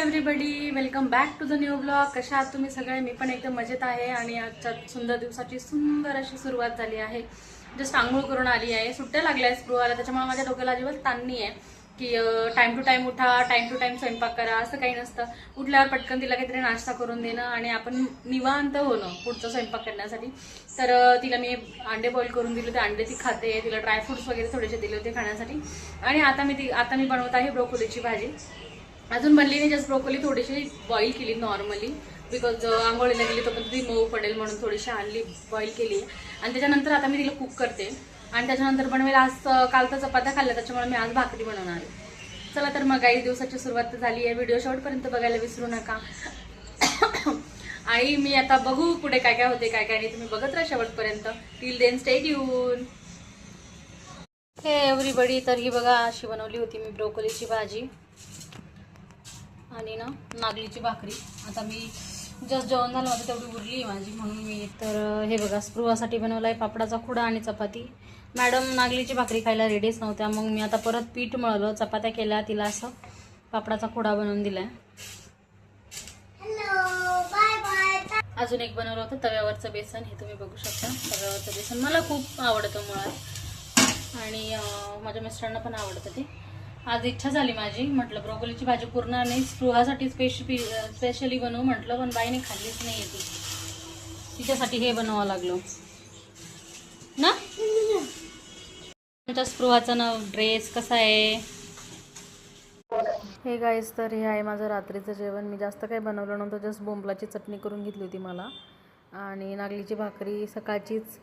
Everybody, welcome back to the new blog. कशा आहात तुम्ही सगळे? मी पण एकदम मजेत आहे आणि आजच्या सुंदर दिवसाची सुंदर अशी सुरुवात झाली आहे. जस्ट आंघोळ करून आली आहे. सुट्ट्या लागल्या आहेत स्पृहाला, त्याच्यामुळे माझ्या डोक्याला अजिबात ताण नाही आहे की टाइम टू टाइम उठा, टाइम टू टाइम स्वयंपाक करा, असं काही नसतं. उठल्यावर पटकन तिला काहीतरी नाश्ता करून देणं आणि आपण निवांत होणं पुढचं स्वयंपाक करण्यासाठी. तर तिला मी अंडे बॉईल करून दिले होते, अंडे ती खाते. तिला ड्रायफ्रुट्स वगैरे थोडेसे दिले होते खाण्यासाठी. आणि आता मी बनवत आहे ब्रोकोलीची भाजी. अजून बनली नाही, जस्ट ब्रोकोली थोडीशी बॉईल केली नॉर्मली, बिकॉज आंघोळीला गेली तो पण ती मऊ पडेल म्हणून थोडीशी आणली बॉईल केली. आणि त्याच्यानंतर आता मी तिला कुक करते आणि त्याच्यानंतर बनवेल. आज काल तर चपात्या खाल्ल्या, त्याच्यामुळे मी आज भाकरी बनवणार आहे. चला तर मग काही दिवसाची सुरुवात झाली आहे. व्हिडिओ शेवटपर्यंत बघायला विसरू नका. आणि मी आता बघू पुढे काय काय होते काय काय नाही, तुम्ही बघत राहा शेवटपर्यंत. Till then stay tuned. Hey everybody, तर ही बघा अशी बनवली होती मी ब्रोकोलीची भाजी आणि नागलीची भाकरी. आता मी जस्ट जेवण झालं माझं, तेवढी उरली आहे माझी, म्हणून मी तर हे बघा स्पृहासाठी बनवला आहे पापडाचा खुडा आणि चपाती. मॅडम नागलीची भाकरी खायला रेडीच नव्हत्या, मग मी आता परत पीठ मळलं, चपात्या केल्या, तिला असं पापडाचा खुडा बनवून दिला. अजून एक बनवलं होतं तव्यावरचं बेसन, हे तुम्ही बघू शकता. तव्यावरचं बेसन मला खूप आवडतं मुळात, आणि माझ्या मिस्टरांना पण आवडतं ते. आज इच्छा झाली माझी, म्हटलं ब्रोकोलीची भाजी पूर्ण नाही, स्पृहासाठी स्पेशली बनवू म्हटलं, पण बाईने खाल्लीच नाही ती. तिच्यासाठी हे बनवावं लागलं ना. आमच्या स्पृहाचा ड्रेस कसा आहे हे गाईस. तर हे आहे माझं रात्रीचं जेवण. मी जास्त काही बनवलं नव्हतं, जस्ट बोंबलाची चटणी करून घेतली होती मला, आणि नागलीची भाकरी सकाळचीच